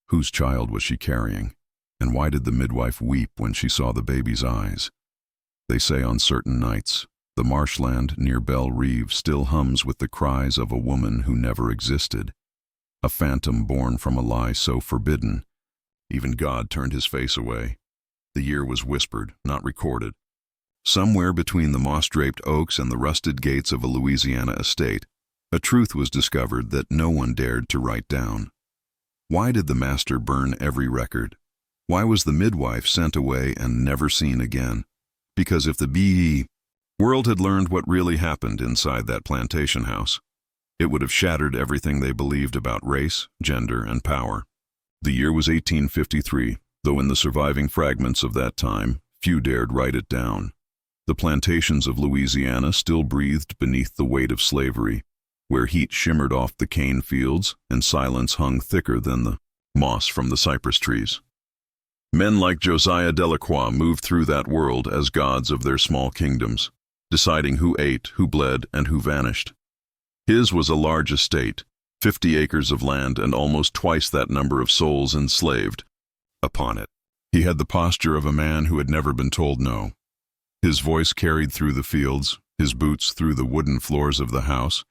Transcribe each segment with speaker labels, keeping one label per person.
Speaker 1: Whose child was she carrying? And why did the midwife weep when she saw the baby's eyes? They say on certain nights, the marshland near Belle Reve still hums with the cries of a woman who never existed, a phantom born from a lie so forbidden, even God turned his face away. The year was whispered, not recorded. Somewhere between the moss-draped oaks and the rusted gates of a Louisiana estate, a truth was discovered that no one dared to write down. Why did the master burn every record? Why was the midwife sent away and never seen again? Because if the world had learned what really happened inside that plantation house, it would have shattered everything they believed about race, gender, and power. The year was 1853, though in the surviving fragments of that time, few dared write it down. The plantations of Louisiana still breathed beneath the weight of slavery, where heat shimmered off the cane fields and silence hung thicker than the moss from the cypress trees. Men like Josiah Delacroix moved through that world as gods of their small kingdoms, deciding who ate, who bled, and who vanished. His was a large estate, 50 acres of land and almost twice that number of souls enslaved upon it. He had the posture of a man who had never been told no. His voice carried through the fields, his boots through the wooden floors of the house,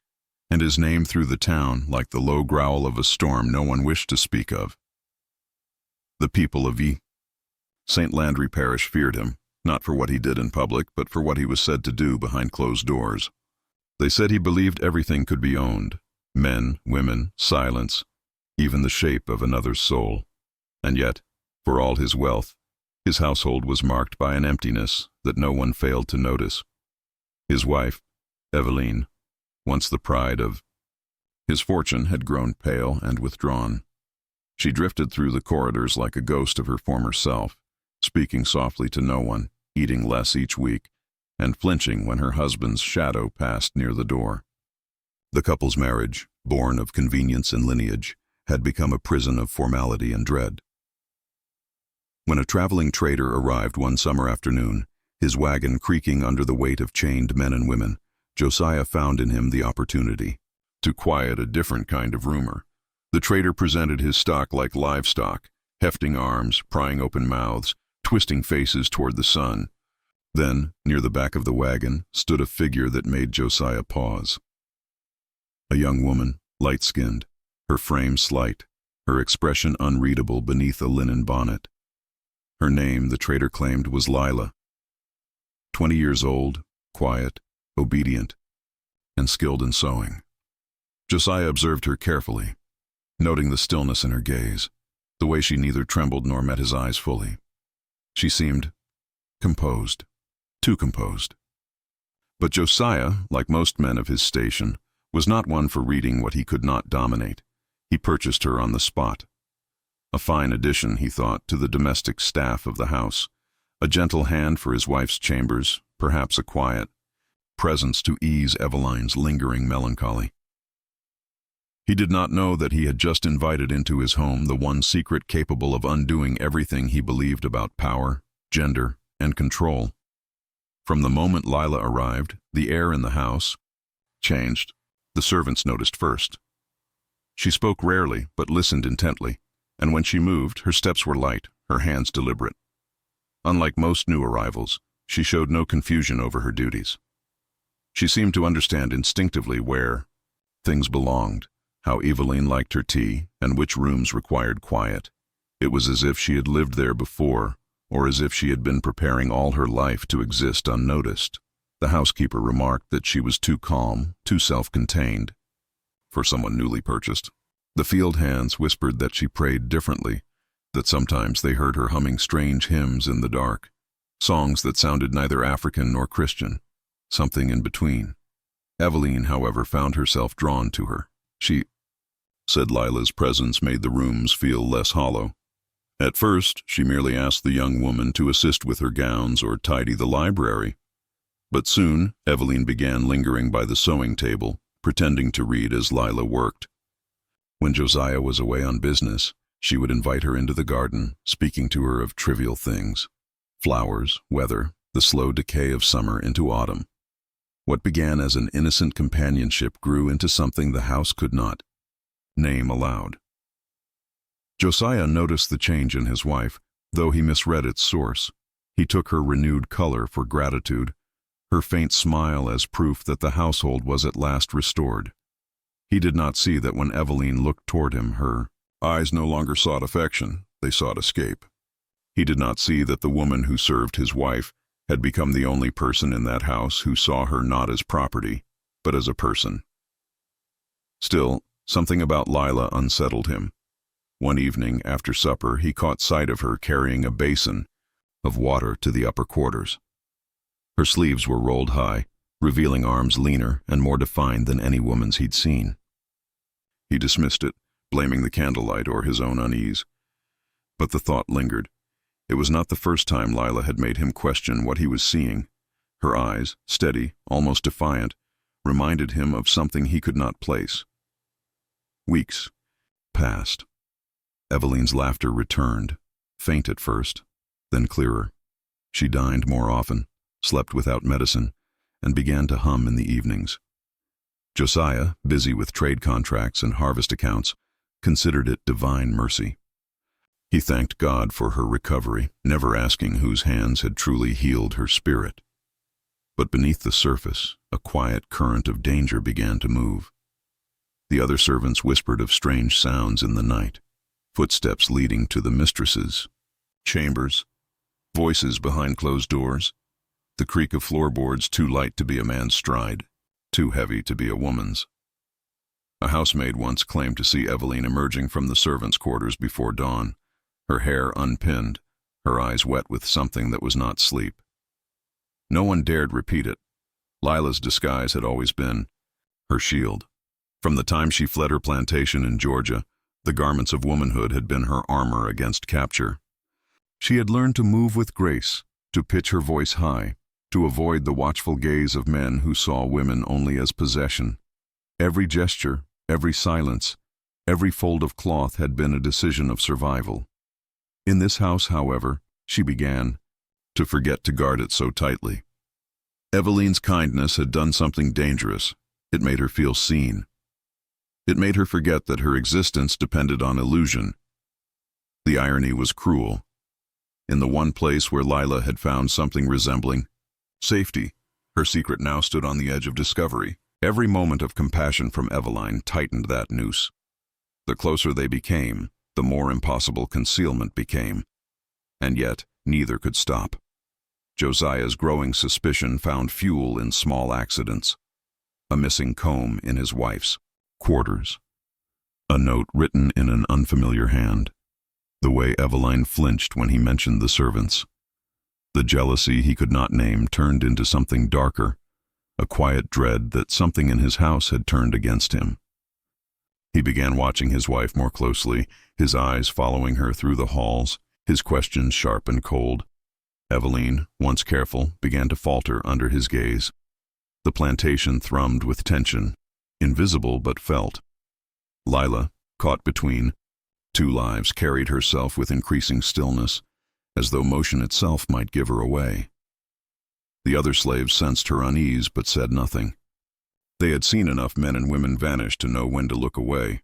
Speaker 1: and his name through the town like the low growl of a storm no one wished to speak of. The people of St. Landry Parish feared him, not for what he did in public, but for what he was said to do behind closed doors. They said he believed everything could be owned: men, women, silence, even the shape of another's soul. And yet, for all his wealth, his household was marked by an emptiness that no one failed to notice. His wife, Eveline, once the pride of his fortune, had grown pale and withdrawn. She drifted through the corridors like a ghost of her former self, speaking softly to no one, eating less each week, and flinching when her husband's shadow passed near the door. The couple's marriage, born of convenience and lineage, had become a prison of formality and dread. When a traveling trader arrived one summer afternoon, his wagon creaking under the weight of chained men and women, Josiah found in him the opportunity to quiet a different kind of rumor. The trader presented his stock like livestock, hefting arms, prying open mouths, twisting faces toward the sun. Then, near the back of the wagon, stood a figure that made Josiah pause. A young woman, light-skinned, her frame slight, her expression unreadable beneath a linen bonnet. Her name, the trader claimed, was Lila. 20 years old, quiet, obedient, and skilled in sewing. Josiah observed her carefully, noting the stillness in her gaze, the way she neither trembled nor met his eyes fully. She seemed composed, too composed. But Josiah, like most men of his station, was not one for reading what he could not dominate. He purchased her on the spot. A fine addition, he thought, to the domestic staff of the house, a gentle hand for his wife's chambers, perhaps a quiet presence to ease Eveline's lingering melancholy. He did not know that he had just invited into his home the one secret capable of undoing everything he believed about power, gender, and control. From the moment Lila arrived, the air in the house changed. The servants noticed first. She spoke rarely, but listened intently, and when she moved, her steps were light, her hands deliberate. Unlike most new arrivals, she showed no confusion over her duties. She seemed to understand instinctively where things belonged, how Eveline liked her tea, and which rooms required quiet. It was as if she had lived there before, or as if she had been preparing all her life to exist unnoticed. The housekeeper remarked that she was too calm, too self-contained, for someone newly purchased. The field hands whispered that she prayed differently, that sometimes they heard her humming strange hymns in the dark, songs that sounded neither African nor Christian, something in between. Eveline, however, found herself drawn to her. She said Lila's presence made the rooms feel less hollow. At first, she merely asked the young woman to assist with her gowns or tidy the library. But soon, Eveline began lingering by the sewing table, pretending to read as Lila worked. When Josiah was away on business, she would invite her into the garden, speaking to her of trivial things: flowers, weather, the slow decay of summer into autumn. What began as an innocent companionship grew into something the house could not name aloud. Josiah noticed the change in his wife, though he misread its source. He took her renewed color for gratitude, her faint smile as proof that the household was at last restored. He did not see that when Eveline looked toward him, her eyes no longer sought affection, they sought escape. He did not see that the woman who served his wife had become the only person in that house who saw her not as property, but as a person. Still, something about Lila unsettled him. One evening, after supper, he caught sight of her carrying a basin of water to the upper quarters. Her sleeves were rolled high, revealing arms leaner and more defined than any woman's he'd seen. He dismissed it, blaming the candlelight or his own unease. But the thought lingered. It was not the first time Lila had made him question what he was seeing. Her eyes, steady, almost defiant, reminded him of something he could not place. Weeks passed. Eveline's laughter returned, faint at first, then clearer. She dined more often, slept without medicine, and began to hum in the evenings. Josiah, busy with trade contracts and harvest accounts, considered it divine mercy. He thanked God for her recovery, never asking whose hands had truly healed her spirit. But beneath the surface, a quiet current of danger began to move. The other servants whispered of strange sounds in the night, footsteps leading to the mistress's chambers, voices behind closed doors, the creak of floorboards too light to be a man's stride, too heavy to be a woman's. A housemaid once claimed to see Eveline emerging from the servants' quarters before dawn, her hair unpinned, her eyes wet with something that was not sleep. No one dared repeat it. Lila's disguise had always been her shield. From the time she fled her plantation in Georgia, the garments of womanhood had been her armor against capture. She had learned to move with grace, to pitch her voice high, to avoid the watchful gaze of men who saw women only as possession. Every gesture, every silence, every fold of cloth had been a decision of survival. In this house, however, she began to forget to guard it so tightly. Eveline's kindness had done something dangerous. It made her feel seen. It made her forget that her existence depended on illusion. The irony was cruel. In the one place where Lila had found something resembling safety, her secret now stood on the edge of discovery. Every moment of compassion from Eveline tightened that noose. The closer they became, the more impossible concealment became. And yet, neither could stop. Josiah's growing suspicion found fuel in small accidents. A missing comb in his wife's quarters. A note written in an unfamiliar hand. The way Eveline flinched when he mentioned the servants. The jealousy he could not name turned into something darker, a quiet dread that something in his house had turned against him. He began watching his wife more closely, his eyes following her through the halls, his questions sharp and cold. Eveline, once careful, began to falter under his gaze. The plantation thrummed with tension, invisible but felt. Lila, caught between two lives, carried herself with increasing stillness, as though motion itself might give her away. The other slaves sensed her unease but said nothing. They had seen enough men and women vanish to know when to look away,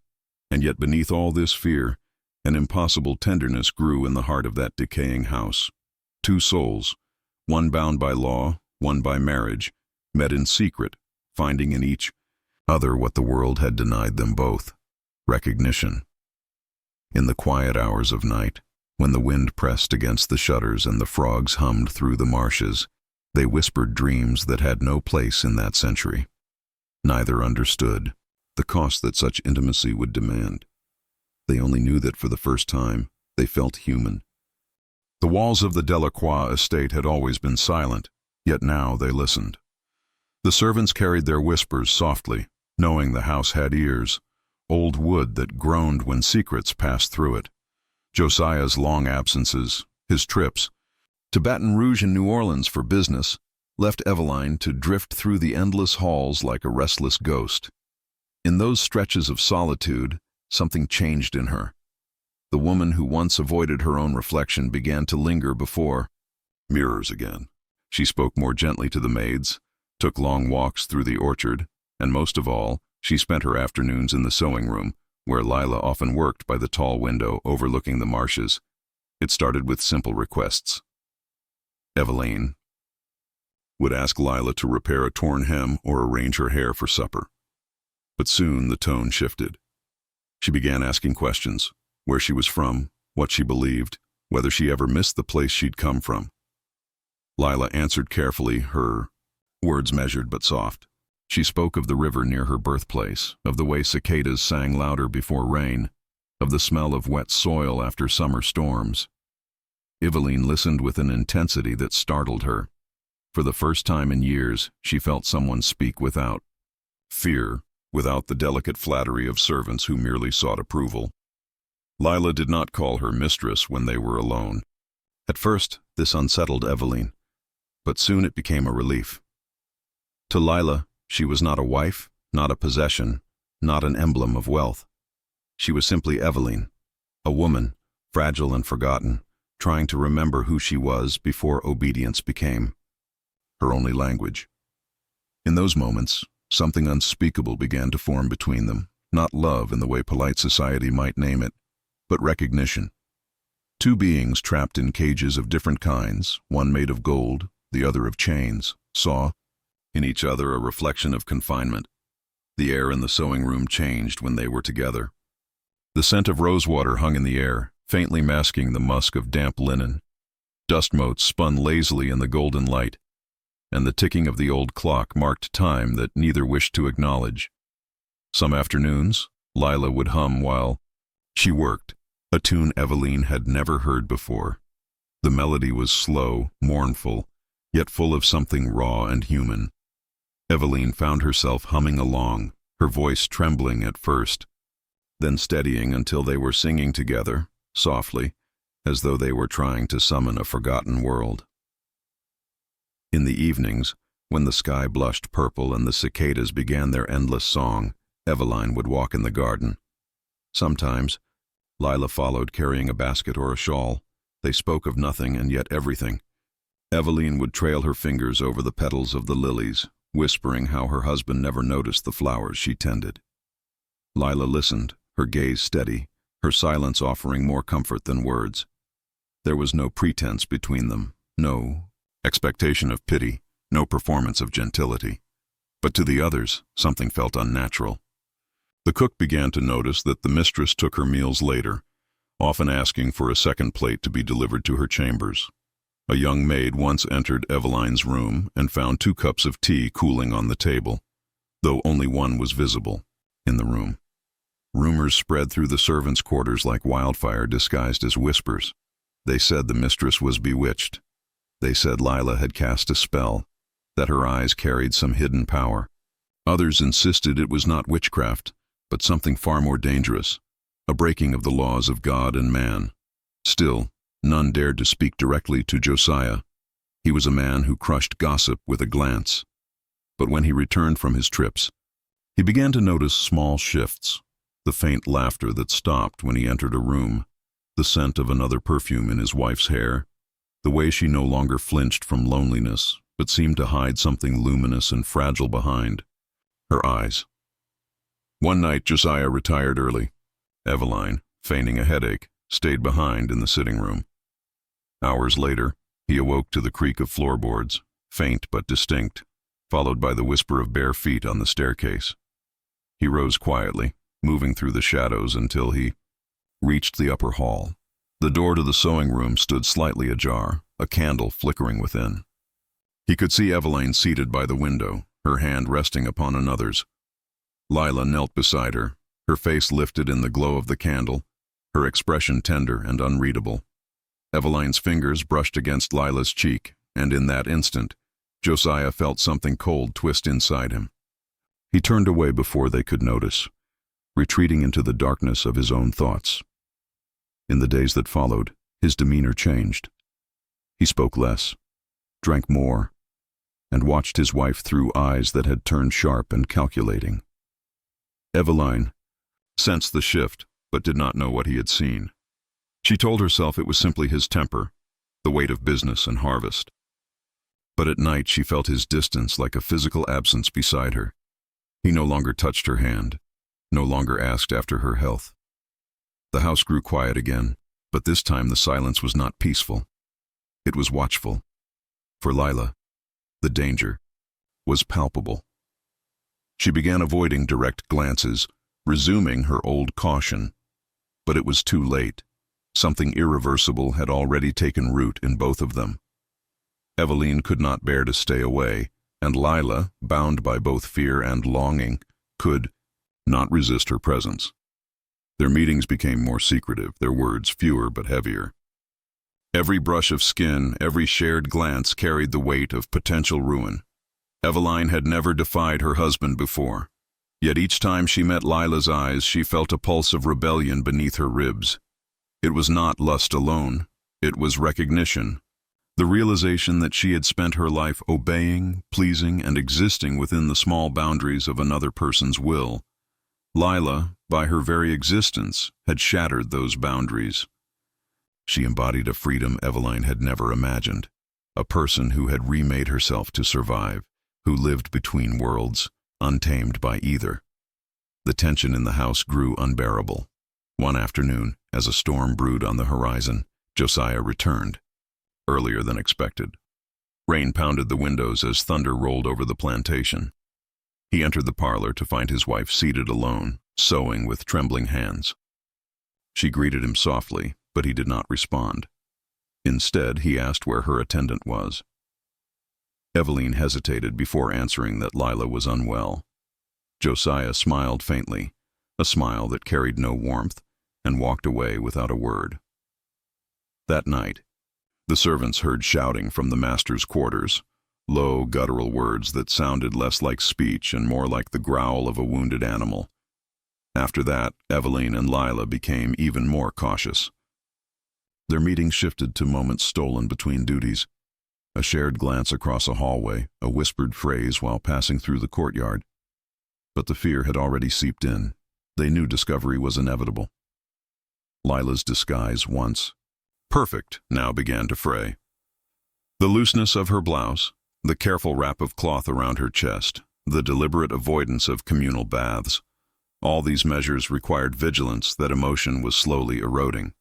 Speaker 1: and yet beneath all this fear, an impossible tenderness grew in the heart of that decaying house. Two souls, one bound by law, one by marriage, met in secret, finding in each other what the world had denied them both: recognition. In the quiet hours of night, when the wind pressed against the shutters and the frogs hummed through the marshes, they whispered dreams that had no place in that century. Neither understood the cost that such intimacy would demand. They only knew that for the first time, they felt human. The walls of the Delacroix estate had always been silent, yet now they listened. The servants carried their whispers softly, knowing the house had ears, old wood that groaned when secrets passed through it. Josiah's long absences, his trips to Baton Rouge and New Orleans for business, left Eveline to drift through the endless halls like a restless ghost. In those stretches of solitude, something changed in her. The woman who once avoided her own reflection began to linger before mirrors again. She spoke more gently to the maids, took long walks through the orchard, and most of all, she spent her afternoons in the sewing room, where Lila often worked by the tall window overlooking the marshes. It started with simple requests. Eveline would ask Lila to repair a torn hem or arrange her hair for supper. But soon the tone shifted. She began asking questions: where she was from, what she believed, whether she ever missed the place she'd come from. Lila answered carefully, her words measured but soft. She spoke of the river near her birthplace, of the way cicadas sang louder before rain, of the smell of wet soil after summer storms. Eveline listened with an intensity that startled her. For the first time in years, she felt someone speak without fear, without the delicate flattery of servants who merely sought approval. Lila did not call her mistress when they were alone. At first, this unsettled Eveline, but soon it became a relief. To Lila, she was not a wife, not a possession, not an emblem of wealth. She was simply Eveline, a woman, fragile and forgotten, trying to remember who she was before obedience became her only language. In those moments, something unspeakable began to form between them, not love in the way polite society might name it, but recognition. Two beings trapped in cages of different kinds, one made of gold, the other of chains, saw in each other a reflection of confinement. The air in the sewing room changed when they were together. The scent of rosewater hung in the air, faintly masking the musk of damp linen. Dust motes spun lazily in the golden light, and the ticking of the old clock marked time that neither wished to acknowledge. Some afternoons, Lila would hum while she worked, a tune Eveline had never heard before. The melody was slow, mournful, yet full of something raw and human. Eveline found herself humming along, her voice trembling at first, then steadying until they were singing together, softly, as though they were trying to summon a forgotten world. In the evenings, when the sky blushed purple and the cicadas began their endless song, Eveline would walk in the garden. Sometimes, Lila followed, carrying a basket or a shawl. They spoke of nothing and yet everything. Eveline would trail her fingers over the petals of the lilies, whispering how her husband never noticed the flowers she tended. Lila listened, her gaze steady, her silence offering more comfort than words. There was no pretense between them, no expectation of pity, no performance of gentility. But to the others, something felt unnatural. The cook began to notice that the mistress took her meals later, often asking for a second plate to be delivered to her chambers. A young maid once entered Eveline's room and found 2 cups of tea cooling on the table, though only one was visible in the room. Rumors spread through the servants' quarters like wildfire disguised as whispers. They said the mistress was bewitched. They said Lila had cast a spell, that her eyes carried some hidden power. Others insisted it was not witchcraft, but something far more dangerous, a breaking of the laws of God and man. Still, none dared to speak directly to Josiah. He was a man who crushed gossip with a glance. But when he returned from his trips, he began to notice small shifts: the faint laughter that stopped when he entered a room, the scent of another perfume in his wife's hair, the way she no longer flinched from loneliness, but seemed to hide something luminous and fragile behind her eyes. One night Josiah retired early. Eveline, feigning a headache, stayed behind in the sitting room. Hours later, he awoke to the creak of floorboards, faint but distinct, followed by the whisper of bare feet on the staircase. He rose quietly, moving through the shadows until he reached the upper hall. The door to the sewing room stood slightly ajar, a candle flickering within. He could see Eveline seated by the window, her hand resting upon another's. Lila knelt beside her, her face lifted in the glow of the candle, her expression tender and unreadable. Eveline's fingers brushed against Lila's cheek, and in that instant, Josiah felt something cold twist inside him. He turned away before they could notice, retreating into the darkness of his own thoughts. In the days that followed, his demeanor changed. He spoke less, drank more, and watched his wife through eyes that had turned sharp and calculating. Eveline sensed the shift, but did not know what he had seen. She told herself it was simply his temper, the weight of business and harvest. But at night she felt his distance like a physical absence beside her. He no longer touched her hand, no longer asked after her health. The house grew quiet again, but this time the silence was not peaceful. It was watchful. For Lila, the danger was palpable. She began avoiding direct glances, resuming her old caution. But it was too late. Something irreversible had already taken root in both of them. Eveline could not bear to stay away, and Lila, bound by both fear and longing, could not resist her presence. Their meetings became more secretive, their words fewer but heavier. Every brush of skin, every shared glance carried the weight of potential ruin. Eveline had never defied her husband before, yet each time she met Lila's eyes, she felt a pulse of rebellion beneath her ribs. It was not lust alone, it was recognition, the realization that she had spent her life obeying, pleasing, and existing within the small boundaries of another person's will. Lila, by her very existence, had shattered those boundaries. She embodied a freedom Eveline had never imagined, a person who had remade herself to survive, who lived between worlds, untamed by either. The tension in the house grew unbearable. One afternoon, as a storm brewed on the horizon, Josiah returned, earlier than expected. Rain pounded the windows as thunder rolled over the plantation. He entered the parlor to find his wife seated alone, sewing with trembling hands. She greeted him softly, but he did not respond. Instead, he asked where her attendant was. Eveline hesitated before answering that Lila was unwell. Josiah smiled faintly, a smile that carried no warmth, and walked away without a word. That night, the servants heard shouting from the master's quarters, low, guttural words that sounded less like speech and more like the growl of a wounded animal. After that, Eveline and Lila became even more cautious. Their meeting shifted to moments stolen between duties, a shared glance across a hallway, a whispered phrase while passing through the courtyard. But the fear had already seeped in. They knew discovery was inevitable. Lila's disguise, once perfect, now began to fray. The looseness of her blouse, the careful wrap of cloth around her chest, the deliberate avoidance of communal baths, all these measures required vigilance that emotion was slowly eroding.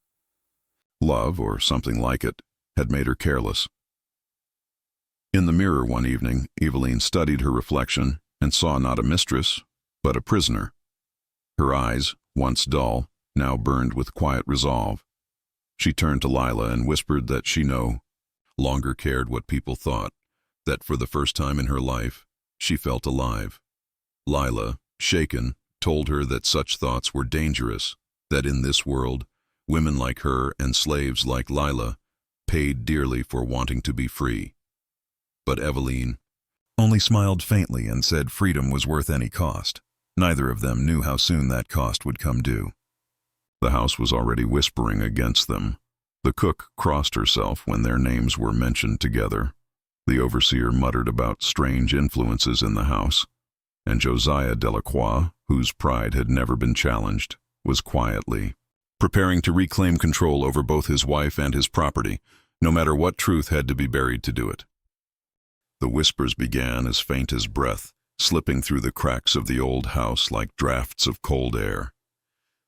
Speaker 1: Love, or something like it, had made her careless. In the mirror one evening, Eveline studied her reflection and saw not a mistress, but a prisoner. Her eyes, once dull, now burned with quiet resolve. She turned to Lila and whispered that she no longer cared what people thought, that for the first time in her life, she felt alive. Lila, shaken, told her that such thoughts were dangerous, that in this world, women like her and slaves like Lila paid dearly for wanting to be free. But Eveline only smiled faintly and said freedom was worth any cost. Neither of them knew how soon that cost would come due. The house was already whispering against them. The cook crossed herself when their names were mentioned together. The overseer muttered about strange influences in the house, and Josiah Delacroix, whose pride had never been challenged, was quietly preparing to reclaim control over both his wife and his property, no matter what truth had to be buried to do it. The whispers began as faint as breath, slipping through the cracks of the old house like drafts of cold air.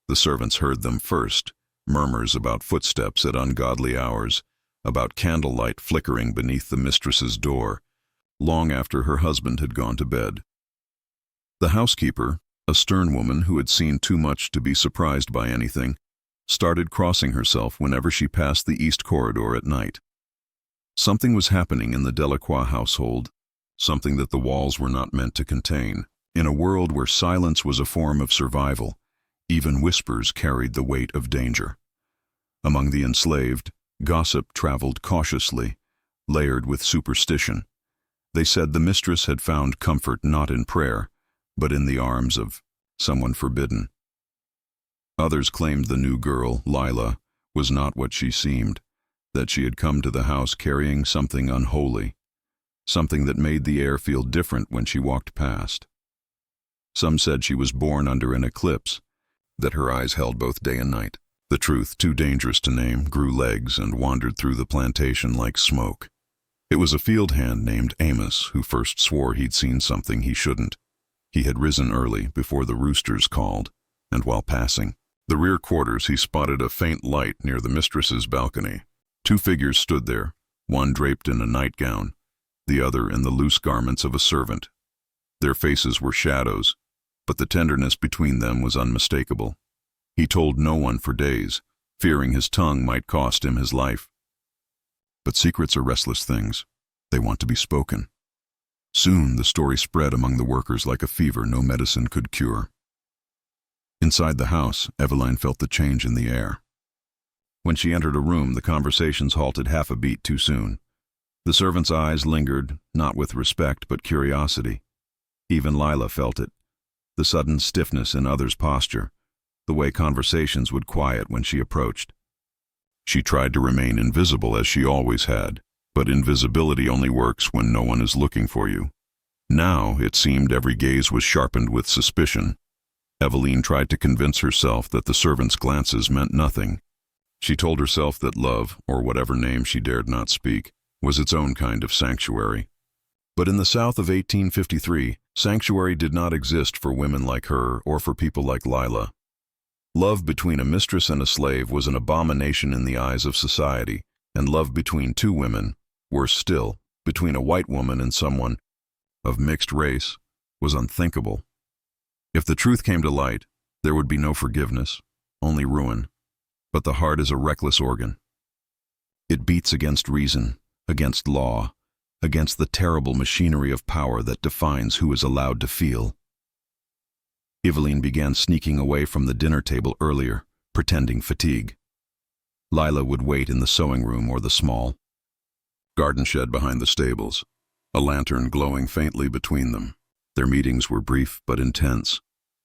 Speaker 1: The servants heard them first, murmurs about footsteps at ungodly hours, about candlelight flickering beneath the mistress's door, long after her husband had gone to bed. The housekeeper, a stern woman who had seen too much to be surprised by anything, started crossing herself whenever she passed the east corridor at night. Something was happening in the Delacroix household, something that the walls were not meant to contain. In a world where silence was a form of survival, even whispers carried the weight of danger. Among the enslaved, gossip traveled cautiously, layered with superstition. They said the mistress had found comfort not in prayer, but in the arms of someone forbidden. Others claimed the new girl, Lila, was not what she seemed, that she had come to the house carrying something unholy, something that made the air feel different when she walked past. Some said she was born under an eclipse, that her eyes held both day and night. The truth, too dangerous to name, grew legs and wandered through the plantation like smoke. It was a field hand named Amos who first swore he'd seen something he shouldn't. He had risen early, before the roosters called, and while passing the rear quarters, he spotted a faint light near the mistress's balcony. Two figures stood there, one draped in a nightgown, the other in the loose garments of a servant. Their faces were shadows, but the tenderness between them was unmistakable. He told no one for days, fearing his tongue might cost him his life. But secrets are restless things. They want to be spoken. Soon the story spread among the workers like a fever no medicine could cure. Inside the house, Eveline felt the change in the air. When she entered a room, the conversations halted half a beat too soon. The servant's eyes lingered, not with respect but curiosity. Even Lila felt it, the sudden stiffness in others' posture, the way conversations would quiet when she approached. She tried to remain invisible as she always had, but invisibility only works when no one is looking for you. Now, it seemed every gaze was sharpened with suspicion. Eveline tried to convince herself that the servant's glances meant nothing. She told herself that love, or whatever name she dared not speak, was its own kind of sanctuary. But in the South of 1853, sanctuary did not exist for women like her or for people like Lila. Love between a mistress and a slave was an abomination in the eyes of society, and love between two women, worse still, between a white woman and someone of mixed race, was unthinkable. If the truth came to light, there would be no forgiveness, only ruin. But the heart is a reckless organ. It beats against reason, against law, against the terrible machinery of power that defines who is allowed to feel. Eveline began sneaking away from the dinner table earlier, pretending fatigue. Lila would wait in the sewing room or the small garden shed behind the stables, a lantern glowing faintly between them. Their meetings were brief but intense,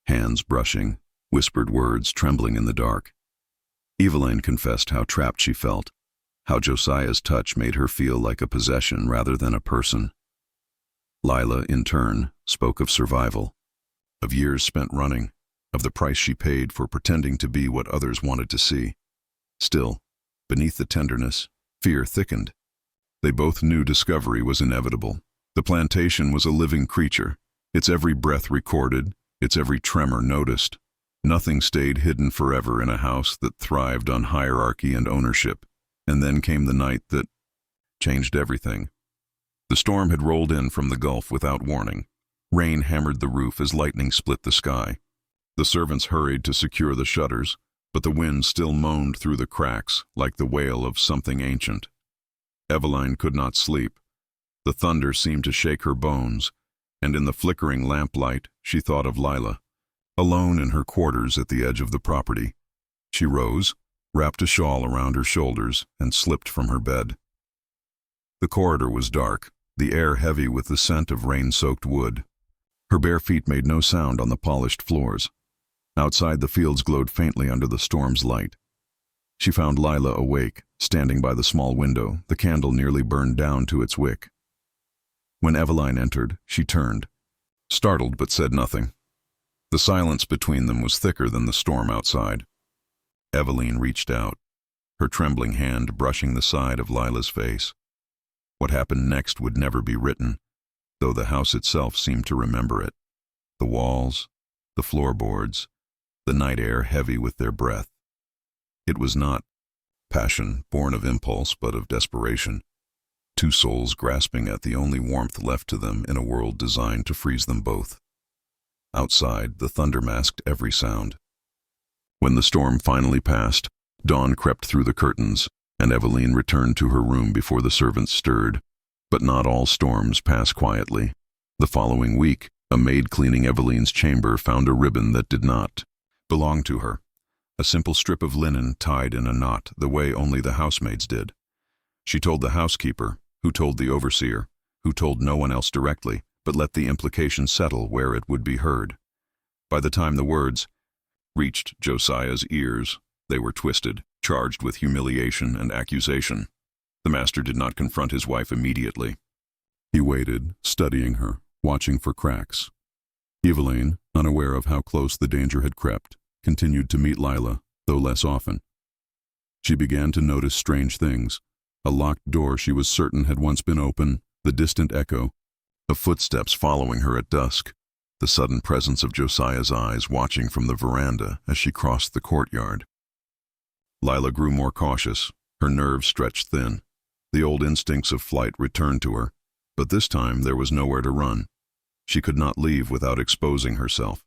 Speaker 1: hands brushing, whispered words trembling in the dark. Eveline confessed how trapped she felt, how Josiah's touch made her feel like a possession rather than a person. Lila, in turn, spoke of survival, of years spent running, of the price she paid for pretending to be what others wanted to see. Still, beneath the tenderness, fear thickened. They both knew discovery was inevitable. The plantation was a living creature, its every breath recorded, its every tremor noticed. Nothing stayed hidden forever in a house that thrived on hierarchy and ownership. And then came the night that changed everything. The storm had rolled in from the Gulf without warning. Rain hammered the roof as lightning split the sky. The servants hurried to secure the shutters, but the wind still moaned through the cracks like the wail of something ancient. Eveline could not sleep. The thunder seemed to shake her bones, and in the flickering lamplight she thought of Lila, alone in her quarters at the edge of the property. She rose, wrapped a shawl around her shoulders, and slipped from her bed. The corridor was dark, the air heavy with the scent of rain-soaked wood. Her bare feet made no sound on the polished floors. Outside, the fields glowed faintly under the storm's light. She found Lila awake, standing by the small window, the candle nearly burned down to its wick. When Eveline entered, she turned, startled but said nothing. The silence between them was thicker than the storm outside. Eveline reached out, her trembling hand brushing the side of Lila's face. What happened next would never be written, though the house itself seemed to remember it. The walls, the floorboards, the night air heavy with their breath. It was not passion born of impulse but of desperation. Two souls grasping at the only warmth left to them in a world designed to freeze them both. Outside, the thunder masked every sound. When the storm finally passed, dawn crept through the curtains, and Eveline returned to her room before the servants stirred. But not all storms pass quietly. The following week, a maid cleaning Eveline's chamber found a ribbon that did not belong to her. A simple strip of linen tied in a knot the way only the housemaids did. She told the housekeeper, who told the overseer, who told no one else directly, but let the implication settle where it would be heard. By the time the words reached Josiah's ears, they were twisted, charged with humiliation and accusation. The master did not confront his wife immediately. He waited, studying her, watching for cracks. Eveline, unaware of how close the danger had crept, continued to meet Lila, though less often. She began to notice strange things. A locked door she was certain had once been open, the distant echo of footsteps following her at dusk. the sudden presence of Josiah's eyes watching from the veranda as she crossed the courtyard. Lila grew more cautious, her nerves stretched thin. The old instincts of flight returned to her, but this time there was nowhere to run. She could not leave without exposing herself.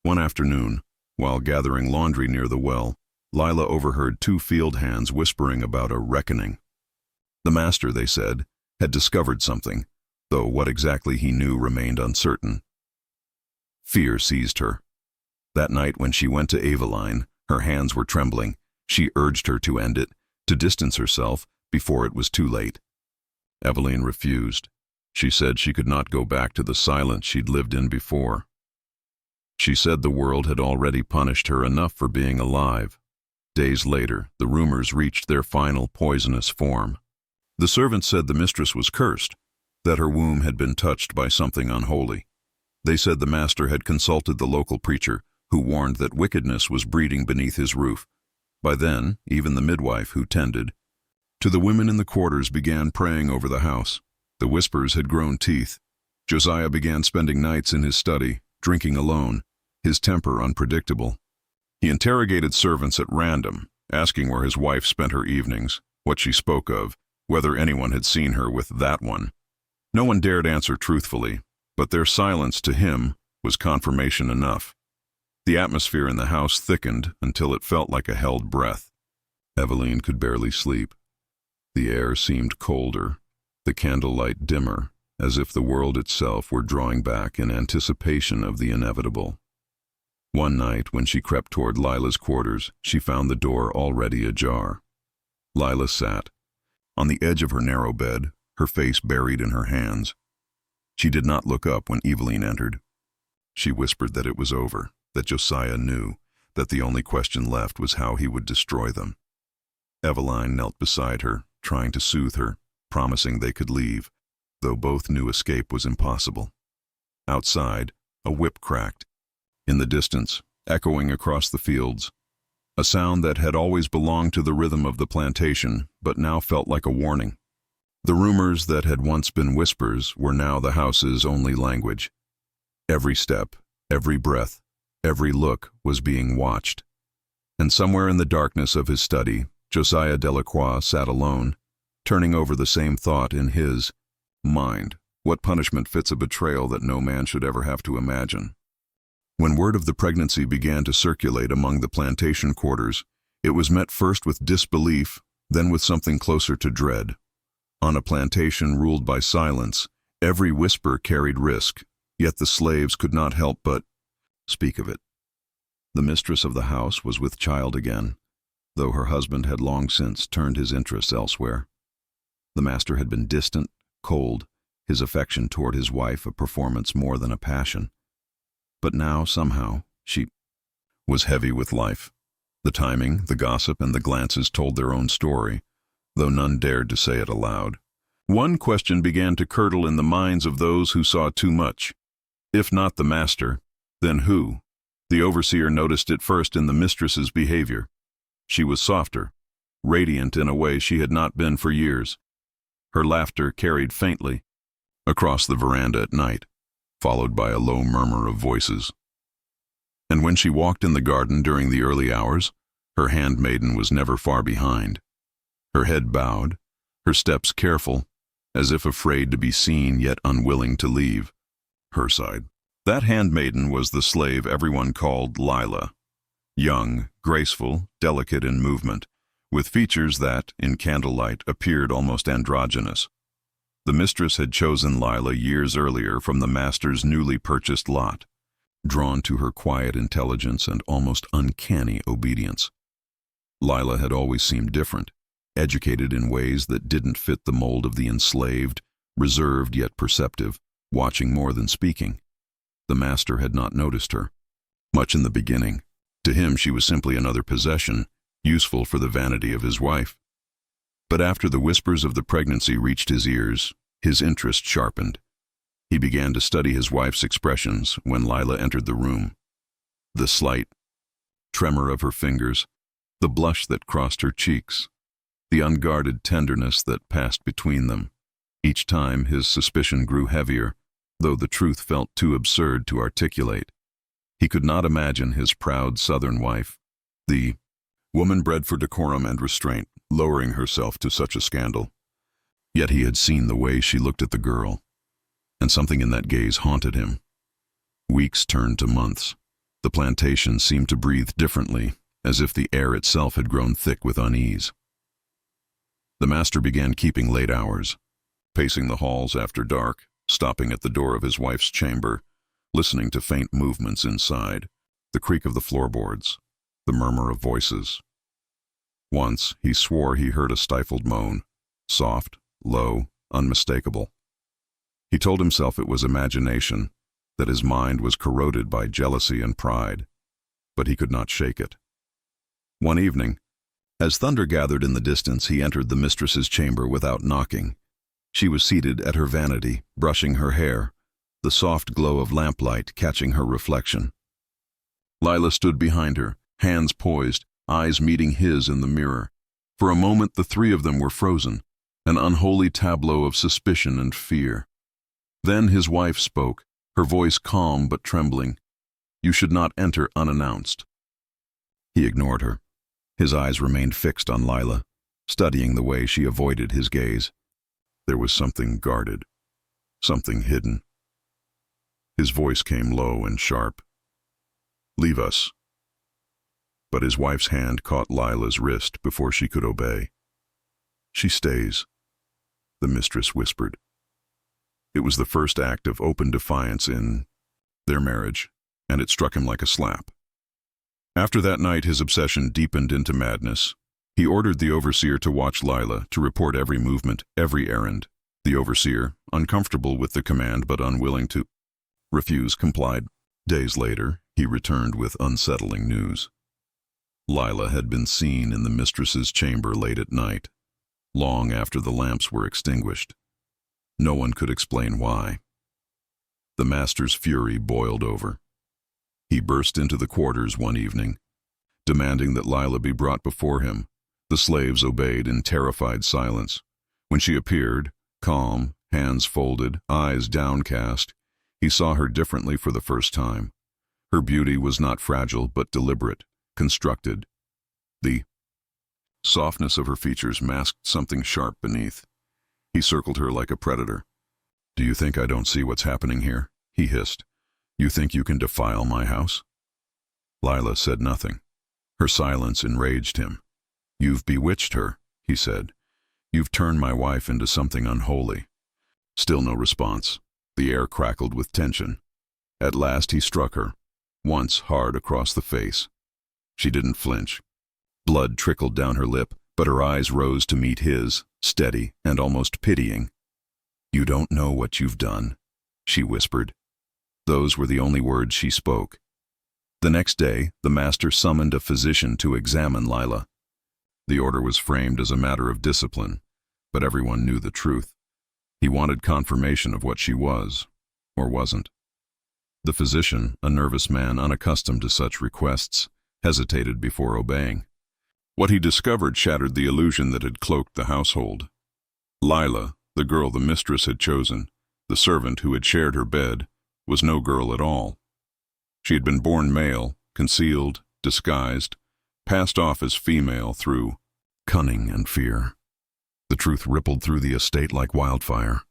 Speaker 1: One afternoon, while gathering laundry near the well, Lila overheard two field hands whispering about a reckoning. The master, they said, had discovered something, though what exactly he knew remained uncertain. Fear seized her. That night when she went to Aveline, her hands were trembling. She urged her to end it, to distance herself before it was too late. Eveline refused. She said she could not go back to the silence she'd lived in before. She said the world had already punished her enough for being alive. Days later, the rumors reached their final poisonous form. The servants said the mistress was cursed, that her womb had been touched by something unholy. They said the master had consulted the local preacher, who warned that wickedness was breeding beneath his roof. By then, even the midwife who tended to the women in the quarters began praying over the house. The whispers had grown teeth. Josiah began spending nights in his study, drinking alone, his temper unpredictable. He interrogated servants at random, asking where his wife spent her evenings, what she spoke of, whether anyone had seen her with that one. No one dared answer truthfully, but their silence to him was confirmation enough. The atmosphere in the house thickened until it felt like a held breath. Eveline could barely sleep. The air seemed colder, the candlelight dimmer, as if the world itself were drawing back in anticipation of the inevitable. One night, when she crept toward Lila's quarters, she found the door already ajar. Lila sat on the edge of her narrow bed, her face buried in her hands. She did not look up when Eveline entered. She whispered that it was over, that Josiah knew, that the only question left was how he would destroy them. Eveline knelt beside her, trying to soothe her, promising they could leave, though both knew escape was impossible. Outside, a whip cracked. In the distance, echoing across the fields, a sound that had always belonged to the rhythm of the plantation, but now felt like a warning. The rumors that had once been whispers were now the house's only language. Every step, every breath, every look was being watched. And somewhere in the darkness of his study, Josiah Delacroix sat alone, turning over the same thought in his mind. What punishment fits a betrayal that no man should ever have to imagine? When word of the pregnancy began to circulate among the plantation quarters, it was met first with disbelief, then with something closer to dread. On a plantation ruled by silence, every whisper carried risk, yet the slaves could not help but speak of it. The mistress of the house was with child again, though her husband had long since turned his interests elsewhere. The master had been distant, cold, his affection toward his wife a performance more than a passion. But now, somehow, she was heavy with life. The timing, the gossip, and the glances told their own story, though none dared to say it aloud. One question began to curdle in the minds of those who saw too much. If not the master, then who? The overseer noticed it first in the mistress's behavior. She was softer, radiant in a way she had not been for years. Her laughter carried faintly across the veranda at night, followed by a low murmur of voices. And when she walked in the garden during the early hours, her handmaiden was never far behind. Her head bowed, her steps careful, as if afraid to be seen yet unwilling to leave her side. That handmaiden was the slave everyone called Lila. Young, graceful, delicate in movement, with features that, in candlelight, appeared almost androgynous. The mistress had chosen Lila years earlier from the master's newly purchased lot, drawn to her quiet intelligence and almost uncanny obedience. Lila had always seemed different, educated in ways that didn't fit the mold of the enslaved, reserved yet perceptive, watching more than speaking. The master had not noticed her, much in the beginning. To him she was simply another possession, useful for the vanity of his wife. But after the whispers of the pregnancy reached his ears, his interest sharpened. He began to study his wife's expressions when Lila entered the room. The slight tremor of her fingers, the blush that crossed her cheeks, the unguarded tenderness that passed between them. Each time his suspicion grew heavier, though the truth felt too absurd to articulate. He could not imagine his proud Southern wife, the woman bred for decorum and restraint, lowering herself to such a scandal. Yet he had seen the way she looked at the girl, and something in that gaze haunted him. Weeks turned to months. The plantation seemed to breathe differently, as if the air itself had grown thick with unease. The master began keeping late hours, pacing the halls after dark, stopping at the door of his wife's chamber, listening to faint movements inside, the creak of the floorboards, the murmur of voices. Once he swore he heard a stifled moan, soft, low, unmistakable. He told himself it was imagination, that his mind was corroded by jealousy and pride, but he could not shake it. One evening, as thunder gathered in the distance, he entered the mistress's chamber without knocking. She was seated at her vanity, brushing her hair, the soft glow of lamplight catching her reflection. Lila stood behind her, hands poised, eyes meeting his in the mirror. For a moment the three of them were frozen, an unholy tableau of suspicion and fear. Then his wife spoke, her voice calm but trembling. "You should not enter unannounced." He ignored her. His eyes remained fixed on Lila, studying the way she avoided his gaze. There was something guarded, something hidden. His voice came low and sharp. "Leave us." But his wife's hand caught Lila's wrist before she could obey. "She stays," the mistress whispered. It was the first act of open defiance in their marriage, and it struck him like a slap. After that night, his obsession deepened into madness. He ordered the overseer to watch Lila, to report every movement, every errand. The overseer, uncomfortable with the command but unwilling to refuse, complied. Days later, he returned with unsettling news. Lila had been seen in the mistress's chamber late at night, long after the lamps were extinguished. No one could explain why. The master's fury boiled over. He burst into the quarters one evening, demanding that Lila be brought before him. The slaves obeyed in terrified silence. When she appeared, calm, hands folded, eyes downcast, he saw her differently for the first time. Her beauty was not fragile but deliberate, constructed. The softness of her features masked something sharp beneath. He circled her like a predator. "Do you think I don't see what's happening here?" he hissed. "You think you can defile my house?" Lila said nothing. Her silence enraged him. "You've bewitched her," he said. "You've turned my wife into something unholy." Still no response. The air crackled with tension. At last he struck her, once hard across the face. She didn't flinch. Blood trickled down her lip, but her eyes rose to meet his, steady and almost pitying. "You don't know what you've done," she whispered. Those were the only words she spoke. The next day, the master summoned a physician to examine Lila. The order was framed as a matter of discipline, but everyone knew the truth. He wanted confirmation of what she was, or wasn't. The physician, a nervous man unaccustomed to such requests, hesitated before obeying. What he discovered shattered the illusion that had cloaked the household. Lila, the girl the mistress had chosen, the servant who had shared her bed, was no girl at all. She had been born male, concealed, disguised, passed off as female through cunning and fear. The truth rippled through the estate like wildfire.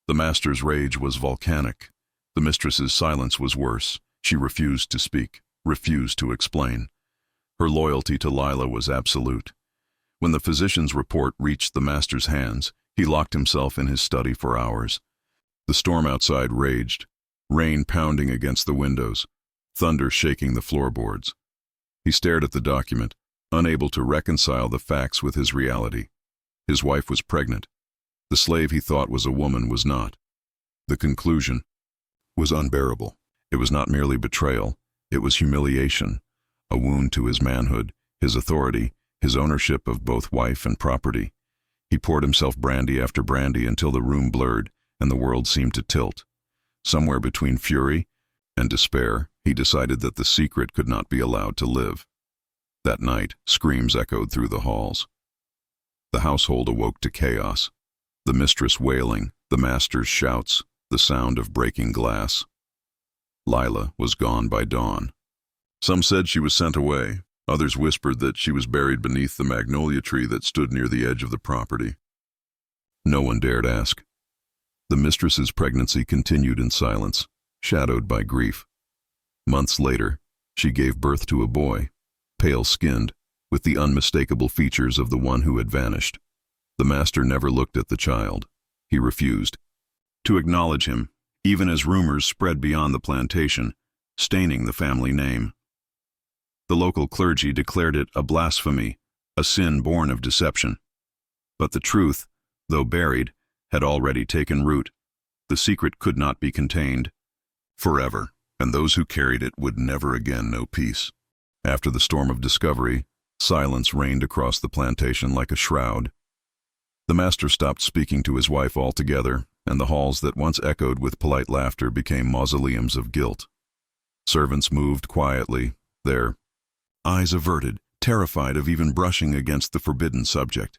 Speaker 1: The master's rage was volcanic. The mistress's silence was worse. She refused to speak, refused to explain. Her loyalty to Lila was absolute. When the physician's report reached the master's hands, he locked himself in his study for hours. The storm outside raged, rain pounding against the windows, thunder shaking the floorboards. He stared at the document, unable to reconcile the facts with his reality. His wife was pregnant. The slave he thought was a woman was not. The conclusion was unbearable. It was not merely betrayal, it was humiliation, a wound to his manhood, his authority, his ownership of both wife and property. He poured himself brandy after brandy until the room blurred and the world seemed to tilt. Somewhere between fury and despair, he decided that the secret could not be allowed to live. That night, screams echoed through the halls. The household awoke to chaos. The mistress wailing, the master's shouts, the sound of breaking glass. Lila was gone by dawn. Some said she was sent away. Others whispered that she was buried beneath the magnolia tree that stood near the edge of the property. No one dared ask. The mistress's pregnancy continued in silence, shadowed by grief. Months later, she gave birth to a boy, pale-skinned, with the unmistakable features of the one who had vanished. The master never looked at the child. He refused to acknowledge him, even as rumors spread beyond the plantation, staining the family name. The local clergy declared it a blasphemy, a sin born of deception. But the truth, though buried, had already taken root. The secret could not be contained forever, and those who carried it would never again know peace. After the storm of discovery, silence reigned across the plantation like a shroud. The master stopped speaking to his wife altogether, and the halls that once echoed with polite laughter became mausoleums of guilt. Servants moved quietly, their eyes averted, terrified of even brushing against the forbidden subject.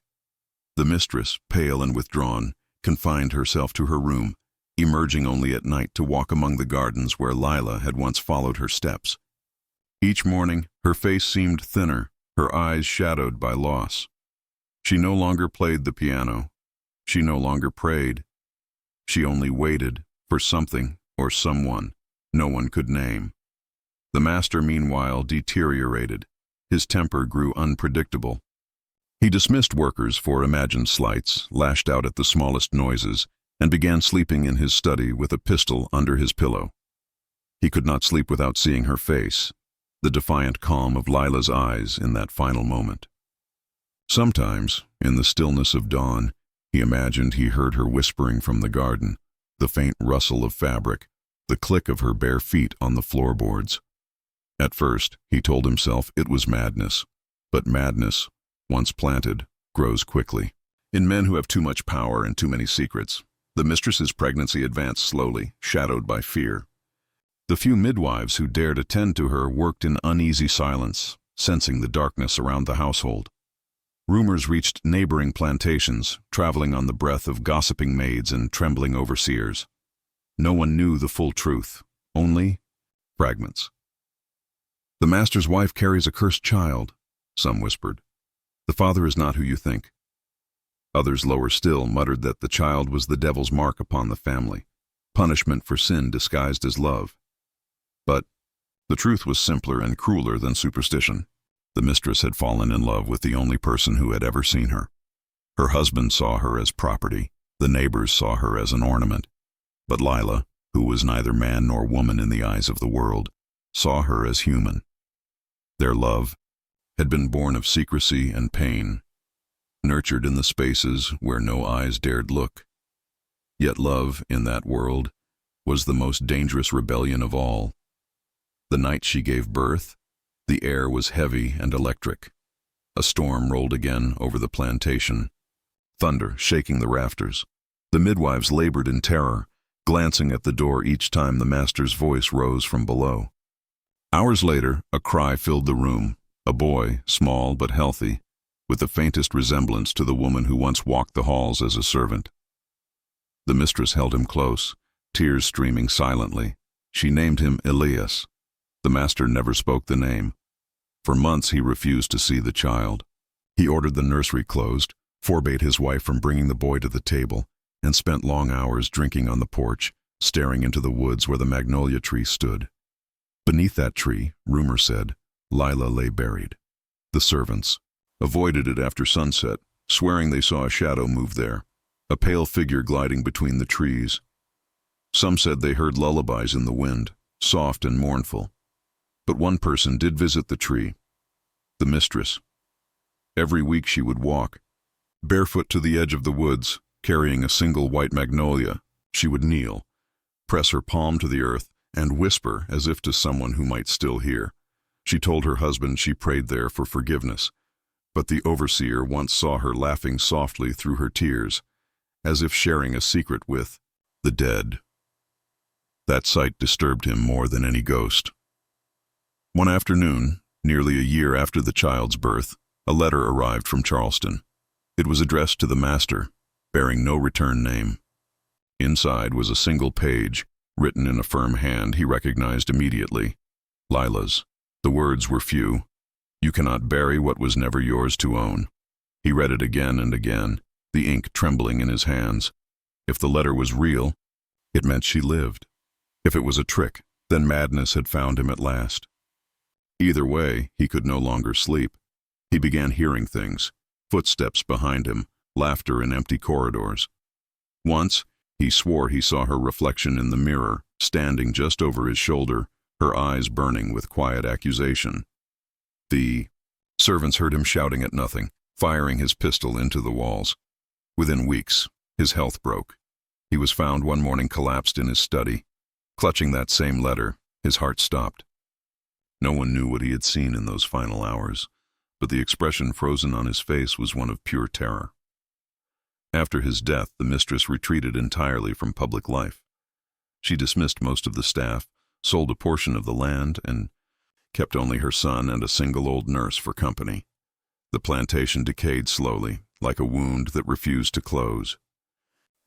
Speaker 1: The mistress, pale and withdrawn, confined herself to her room, emerging only at night to walk among the gardens where Lila had once followed her steps. Each morning, her face seemed thinner, her eyes shadowed by loss. She no longer played the piano. She no longer prayed. She only waited for something or someone no one could name. The master, meanwhile, deteriorated. His temper grew unpredictable. He dismissed workers for imagined slights, lashed out at the smallest noises, and began sleeping in his study with a pistol under his pillow. He could not sleep without seeing her face, the defiant calm of Lila's eyes in that final moment. Sometimes, in the stillness of dawn, he imagined he heard her whispering from the garden, the faint rustle of fabric, the click of her bare feet on the floorboards. At first, he told himself it was madness, but madness, once planted, grows quickly. In men who have too much power and too many secrets, the mistress's pregnancy advanced slowly, shadowed by fear. The few midwives who dared attend to her worked in uneasy silence, sensing the darkness around the household. Rumors reached neighboring plantations, traveling on the breath of gossiping maids and trembling overseers. No one knew the full truth, only fragments. "The master's wife carries a cursed child," some whispered. "The father is not who you think." Others, lower still, muttered that the child was the devil's mark upon the family, punishment for sin disguised as love. But the truth was simpler and crueler than superstition. The mistress had fallen in love with the only person who had ever seen her. Her husband saw her as property, the neighbors saw her as an ornament. But Lila, who was neither man nor woman in the eyes of the world, saw her as human. Their love had been born of secrecy and pain, nurtured in the spaces where no eyes dared look. Yet love, in that world, was the most dangerous rebellion of all. The night she gave birth, the air was heavy and electric. A storm rolled again over the plantation, thunder shaking the rafters. The midwives labored in terror, glancing at the door each time the master's voice rose from below. Hours later, a cry filled the room. A boy, small but healthy, with the faintest resemblance to the woman who once walked the halls as a servant. The mistress held him close, tears streaming silently. She named him Elias. The master never spoke the name. For months he refused to see the child. He ordered the nursery closed, forbade his wife from bringing the boy to the table, and spent long hours drinking on the porch, staring into the woods where the magnolia tree stood. Beneath that tree, rumor said, Lila lay buried. The servants avoided it after sunset, swearing they saw a shadow move there, a pale figure gliding between the trees. Some said they heard lullabies in the wind, soft and mournful. But one person did visit the tree, the mistress. Every week she would walk, barefoot to the edge of the woods, carrying a single white magnolia. She would kneel, press her palm to the earth, and whisper as if to someone who might still hear. She told her husband she prayed there for forgiveness, but the overseer once saw her laughing softly through her tears, as if sharing a secret with the dead. That sight disturbed him more than any ghost. One afternoon, nearly a year after the child's birth, a letter arrived from Charleston. It was addressed to the master, bearing no return name. Inside was a single page, written in a firm hand he recognized immediately. Lila's. The words were few. "You cannot bury what was never yours to own." He read it again and again, the ink trembling in his hands. If the letter was real, it meant she lived. If it was a trick, then madness had found him at last. Either way, he could no longer sleep. He began hearing things, footsteps behind him, laughter in empty corridors. Once, he swore he saw her reflection in the mirror, standing just over his shoulder, her eyes burning with quiet accusation. The servants heard him shouting at nothing, firing his pistol into the walls. Within weeks, his health broke. He was found one morning collapsed in his study. Clutching that same letter, his heart stopped. No one knew what he had seen in those final hours, but the expression frozen on his face was one of pure terror. After his death, the mistress retreated entirely from public life. She dismissed most of the staff, sold a portion of the land, and kept only her son and a single old nurse for company. The plantation decayed slowly, like a wound that refused to close.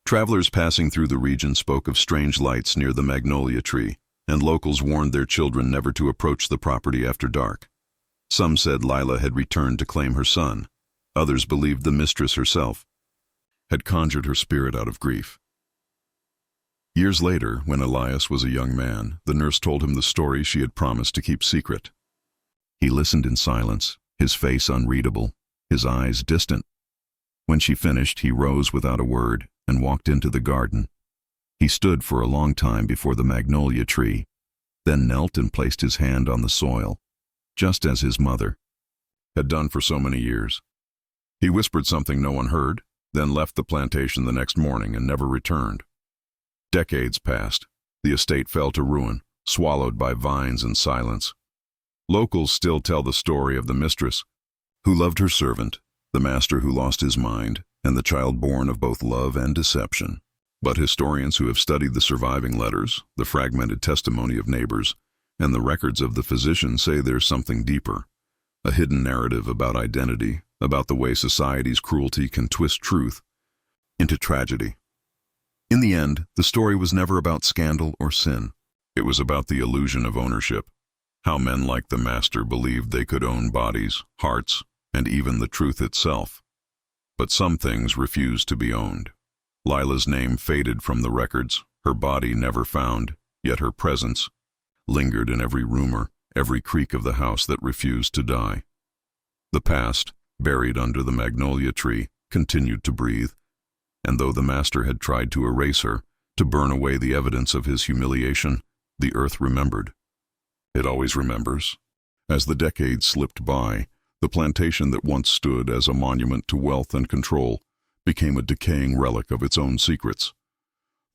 Speaker 1: Travelers passing through the region spoke of strange lights near the magnolia tree, and locals warned their children never to approach the property after dark. Some said Lila had returned to claim her son. Others believed the mistress herself had conjured her spirit out of grief. Years later, when Elias was a young man, the nurse told him the story she had promised to keep secret. He listened in silence, his face unreadable, his eyes distant. When she finished, he rose without a word and walked into the garden. He stood for a long time before the magnolia tree, then knelt and placed his hand on the soil, just as his mother had done for so many years. He whispered something no one heard, then left the plantation the next morning and never returned. Decades passed. The estate fell to ruin, swallowed by vines and silence. Locals still tell the story of the mistress, who loved her servant, the master who lost his mind, and the child born of both love and deception. But historians who have studied the surviving letters, the fragmented testimony of neighbors, and the records of the physician say there's something deeper, a hidden narrative about identity, about the way society's cruelty can twist truth into tragedy. In the end, the story was never about scandal or sin. It was about the illusion of ownership, how men like the master believed they could own bodies, hearts, and even the truth itself. But some things refused to be owned. Lila's name faded from the records, her body never found, yet her presence lingered in every rumor, every creak of the house that refused to die. The past, buried under the magnolia tree, continued to breathe, and though the master had tried to erase her, to burn away the evidence of his humiliation, the earth remembered. It always remembers. As the decades slipped by, the plantation that once stood as a monument to wealth and control became a decaying relic of its own secrets.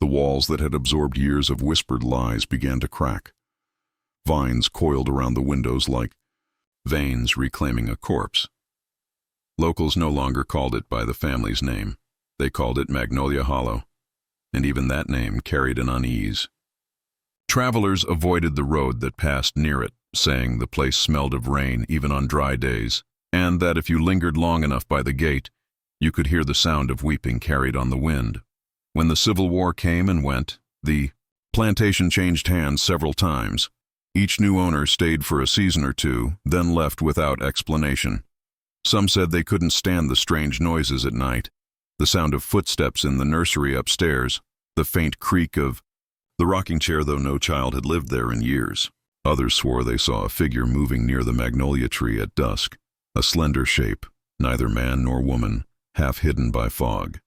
Speaker 1: The walls that had absorbed years of whispered lies began to crack. Vines coiled around the windows like veins reclaiming a corpse. Locals no longer called it by the family's name. They called it Magnolia Hollow, and even that name carried an unease. Travelers avoided the road that passed near it, saying the place smelled of rain even on dry days, and that if you lingered long enough by the gate, you could hear the sound of weeping carried on the wind. When the Civil War came and went, the plantation changed hands several times. Each new owner stayed for a season or two, then left without explanation. Some said they couldn't stand the strange noises at night, the sound of footsteps in the nursery upstairs, the faint creak of the rocking chair, though no child had lived there in years. Others swore they saw a figure moving near the magnolia tree at dusk, a slender shape, neither man nor woman, half hidden by fog.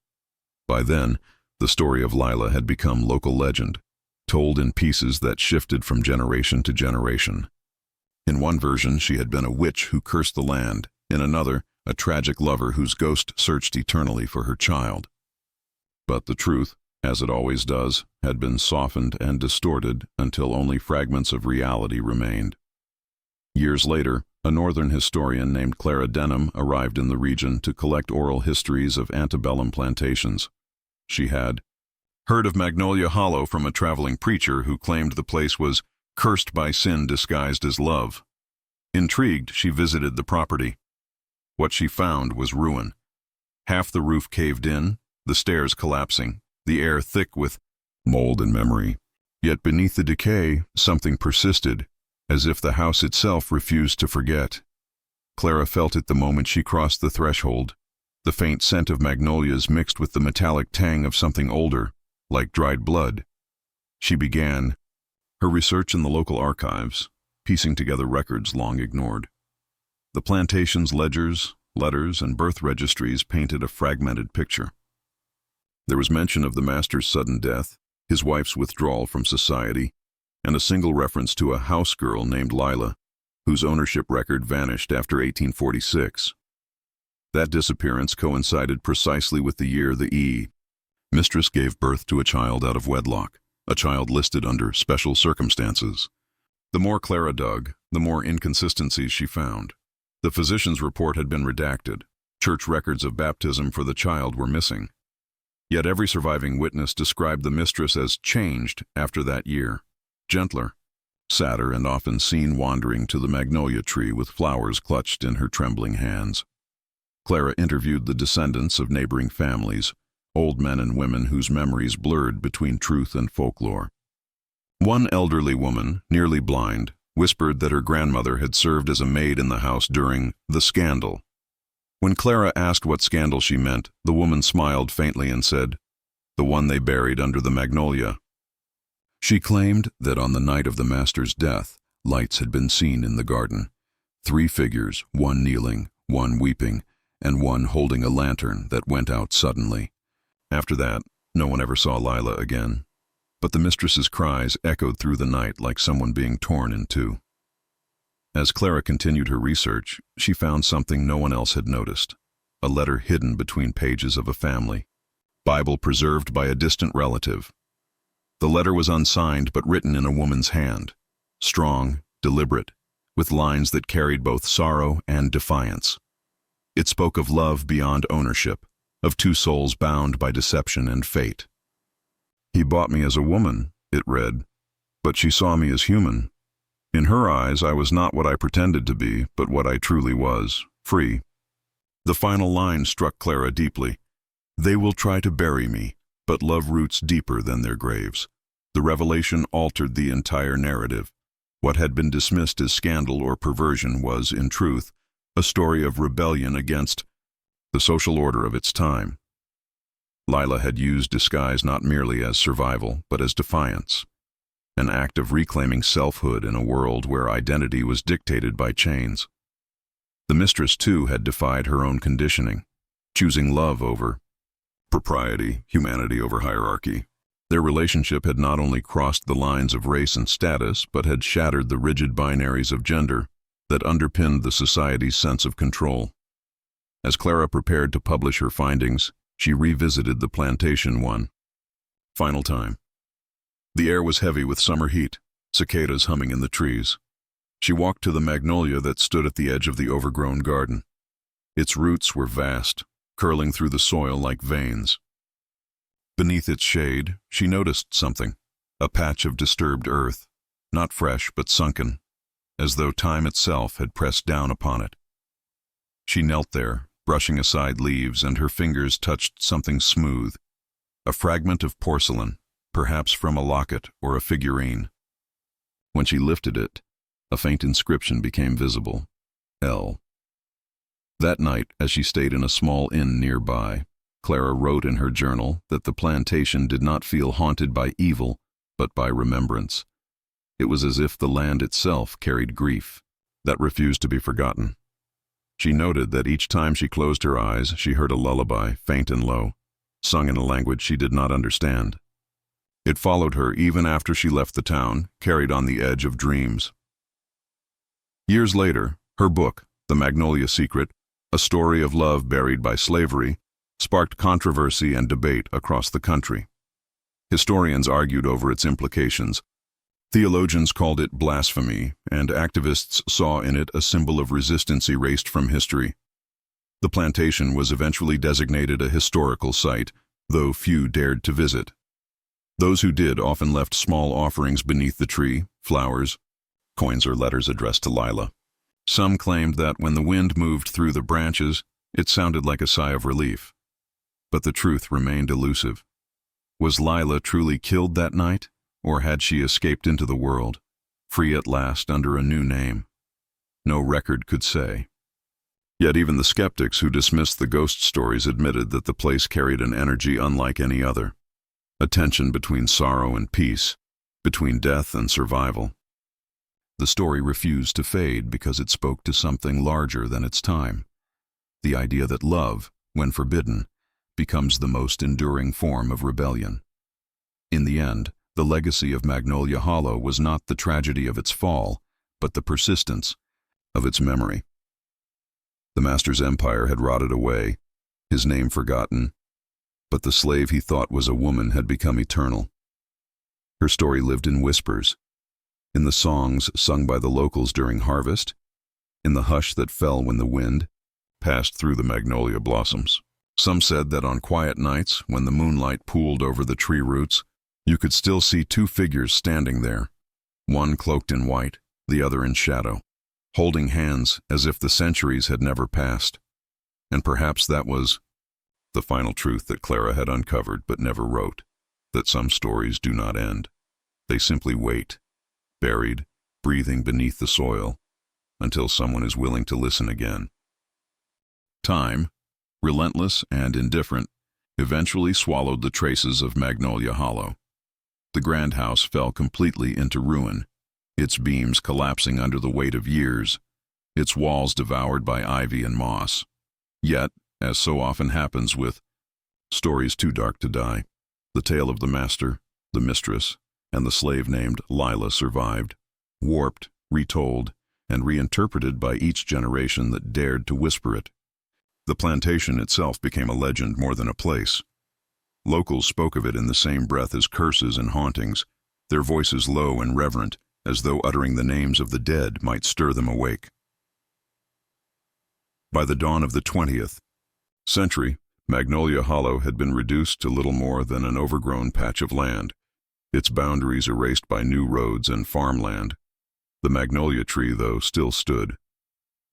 Speaker 1: By then, the story of Lila had become local legend, told in pieces that shifted from generation to generation. In one version, she had been a witch who cursed the land. In another, a tragic lover whose ghost searched eternally for her child. But the truth, as it always does, had been softened and distorted until only fragments of reality remained. Years later, a northern historian named Clara Denham arrived in the region to collect oral histories of antebellum plantations. She had heard of Magnolia Hollow from a traveling preacher who claimed the place was cursed by sin disguised as love. Intrigued, she visited the property. What she found was ruin. Half the roof caved in, the stairs collapsing, the air thick with mold and memory. Yet beneath the decay, something persisted, as if the house itself refused to forget. Clara felt it the moment she crossed the threshold, the faint scent of magnolias mixed with the metallic tang of something older, like dried blood. She began her research in the local archives, piecing together records long ignored. The plantation's ledgers, letters, and birth registries painted a fragmented picture. There was mention of the master's sudden death, his wife's withdrawal from society, and a single reference to a house girl named Lila, whose ownership record vanished after 1846. That disappearance coincided precisely with the year the mistress gave birth to a child out of wedlock, a child listed under special circumstances. The more Clara dug, the more inconsistencies she found. The physician's report had been redacted. Church records of baptism for the child were missing. Yet every surviving witness described the mistress as changed after that year, gentler, sadder, and often seen wandering to the magnolia tree with flowers clutched in her trembling hands. Clara interviewed the descendants of neighboring families, old men and women whose memories blurred between truth and folklore. One elderly woman, nearly blind, whispered that her grandmother had served as a maid in the house during the scandal. When Clara asked what scandal she meant, the woman smiled faintly and said, "The one they buried under the magnolia." She claimed that on the night of the master's death, lights had been seen in the garden. 3 figures, one kneeling, one weeping, and one holding a lantern that went out suddenly. After that, no one ever saw Lila again. But the mistress's cries echoed through the night like someone being torn in two. As Clara continued her research, she found something no one else had noticed. A letter hidden between pages of a family Bible preserved by a distant relative. The letter was unsigned but written in a woman's hand, strong, deliberate, with lines that carried both sorrow and defiance. It spoke of love beyond ownership, of 2 souls bound by deception and fate. "He bought me as a woman," it read, "but she saw me as human. In her eyes, I was not what I pretended to be, but what I truly was, free." The final line struck Clara deeply. "They will try to bury me, but love roots deeper than their graves." The revelation altered the entire narrative. What had been dismissed as scandal or perversion was, in truth, a story of rebellion against the social order of its time. Lila had used disguise not merely as survival, but as defiance, an act of reclaiming selfhood in a world where identity was dictated by chains. The mistress, too, had defied her own conditioning, choosing love over propriety, humanity over hierarchy. Their relationship had not only crossed the lines of race and status, but had shattered the rigid binaries of gender that underpinned the society's sense of control. As Clara prepared to publish her findings, she revisited the plantation one final time. The air was heavy with summer heat, cicadas humming in the trees. She walked to the magnolia that stood at the edge of the overgrown garden. Its roots were vast, curling through the soil like veins. Beneath its shade, she noticed something, a patch of disturbed earth, not fresh but sunken, as though time itself had pressed down upon it. She knelt there, brushing aside leaves, and her fingers touched something smooth, a fragment of porcelain, perhaps from a locket or a figurine. When she lifted it, a faint inscription became visible, L. That night, as she stayed in a small inn nearby, Clara wrote in her journal that the plantation did not feel haunted by evil, but by remembrance. It was as if the land itself carried grief that refused to be forgotten. She noted that each time she closed her eyes, she heard a lullaby, faint and low, sung in a language she did not understand. It followed her even after she left the town, carried on the edge of dreams. Years later, her book, The Magnolia Secret, a story of love buried by slavery, sparked controversy and debate across the country. Historians argued over its implications. Theologians called it blasphemy, and activists saw in it a symbol of resistance erased from history. The plantation was eventually designated a historical site, though few dared to visit. Those who did often left small offerings beneath the tree, flowers, coins, or letters addressed to Lila. Some claimed that when the wind moved through the branches, it sounded like a sigh of relief. But the truth remained elusive. Was Lila truly killed that night, or had she escaped into the world, free at last under a new name? No record could say. Yet even the skeptics who dismissed the ghost stories admitted that the place carried an energy unlike any other, a tension between sorrow and peace, between death and survival. The story refused to fade because it spoke to something larger than its time, the idea that love, when forbidden, becomes the most enduring form of rebellion. In the end, the legacy of Magnolia Hollow was not the tragedy of its fall, but the persistence of its memory. The master's empire had rotted away, his name forgotten, but the slave he thought was a woman had become eternal. Her story lived in whispers, in the songs sung by the locals during harvest, in the hush that fell when the wind passed through the magnolia blossoms. Some said that on quiet nights, when the moonlight pooled over the tree roots, you could still see two figures standing there, one cloaked in white, the other in shadow, holding hands as if the centuries had never passed. And perhaps that was the final truth that Clara had uncovered but never wrote, that some stories do not end. They simply wait, buried, breathing beneath the soil, until someone is willing to listen again. Time, relentless and indifferent, eventually swallowed the traces of Magnolia Hollow. The grand house fell completely into ruin, its beams collapsing under the weight of years, its walls devoured by ivy and moss. Yet, as so often happens with stories too dark to die, the tale of the master, the mistress, and the slave named Lila survived, warped, retold, and reinterpreted by each generation that dared to whisper it. The plantation itself became a legend more than a place. Locals spoke of it in the same breath as curses and hauntings, their voices low and reverent, as though uttering the names of the dead might stir them awake. By the dawn of the 20th century, Magnolia Hollow had been reduced to little more than an overgrown patch of land, its boundaries erased by new roads and farmland. The magnolia tree, though, still stood.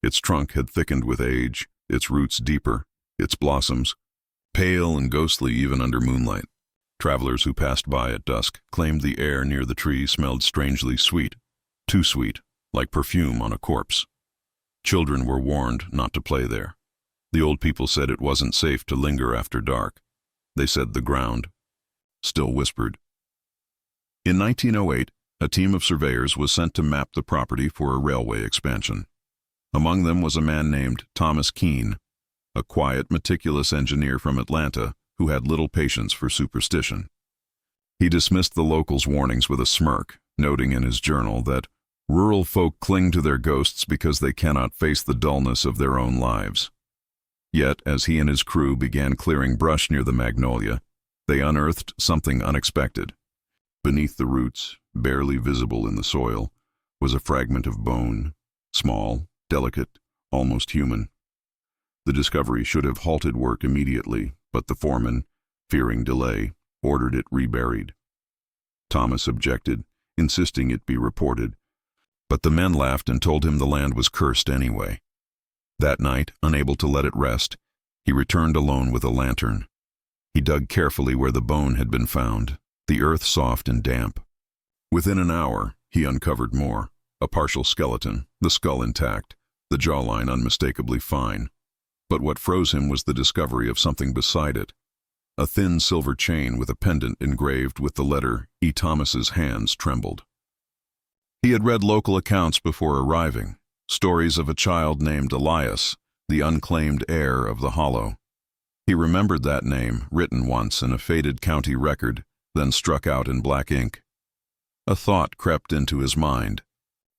Speaker 1: Its trunk had thickened with age, its roots deeper, its blossoms pale and ghostly even under moonlight. Travelers who passed by at dusk claimed the air near the tree smelled strangely sweet, too sweet, like perfume on a corpse. Children were warned not to play there. The old people said it wasn't safe to linger after dark. They said the ground still whispered. In 1908, a team of surveyors was sent to map the property for a railway expansion. Among them was a man named Thomas Keene, a quiet, meticulous engineer from Atlanta who had little patience for superstition. He dismissed the locals' warnings with a smirk, noting in his journal that rural folk cling to their ghosts because they cannot face the dullness of their own lives. Yet, as he and his crew began clearing brush near the magnolia, they unearthed something unexpected. Beneath the roots, barely visible in the soil, was a fragment of bone, small, delicate, almost human. The discovery should have halted work immediately, but the foreman, fearing delay, ordered it reburied. Thomas objected, insisting it be reported, but the men laughed and told him the land was cursed anyway. That night, unable to let it rest, he returned alone with a lantern. He dug carefully where the bone had been found, the earth soft and damp. Within an hour, he uncovered more, a partial skeleton, the skull intact, the jawline unmistakably fine. But what froze him was the discovery of something beside it, a thin silver chain with a pendant engraved with the letter E. Thomas's hands trembled. He had read local accounts before arriving, stories of a child named Elias, the unclaimed heir of the Hollow. He remembered that name, written once in a faded county record, then struck out in black ink. A thought crept into his mind,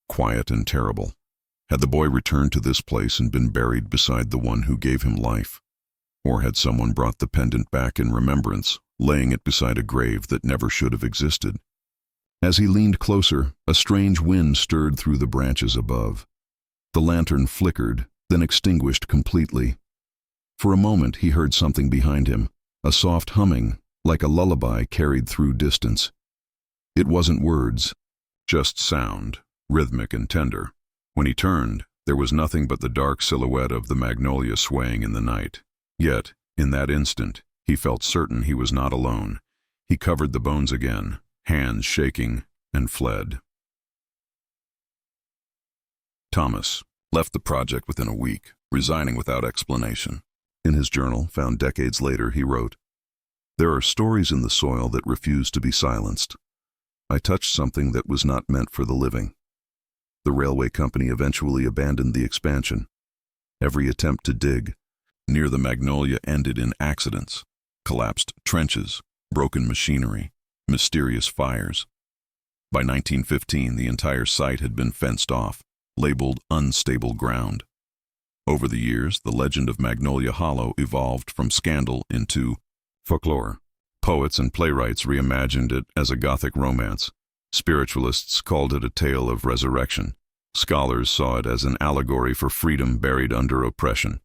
Speaker 1: quiet and terrible. Had the boy returned to this place and been buried beside the one who gave him life? Or had someone brought the pendant back in remembrance, laying it beside a grave that never should have existed? As he leaned closer, a strange wind stirred through the branches above. The lantern flickered, then extinguished completely. For a moment he heard something behind him, a soft humming, like a lullaby carried through distance. It wasn't words, just sound, rhythmic and tender. When he turned, there was nothing but the dark silhouette of the magnolia swaying in the night. Yet, in that instant, he felt certain he was not alone. He covered the bones again, hands shaking, and fled. Thomas left the project within a week, resigning without explanation. In his journal, found decades later, he wrote, "There are stories in the soil that refuse to be silenced. I touched something that was not meant for the living." The railway company eventually abandoned the expansion. Every attempt to dig near the Magnolia ended in accidents, collapsed trenches, broken machinery, mysterious fires. By 1915, the entire site had been fenced off, labeled unstable ground. Over the years, the legend of Magnolia Hollow evolved from scandal into folklore. Poets and playwrights reimagined it as a Gothic romance. Spiritualists called it a tale of resurrection. Scholars saw it as an allegory for freedom buried under oppression.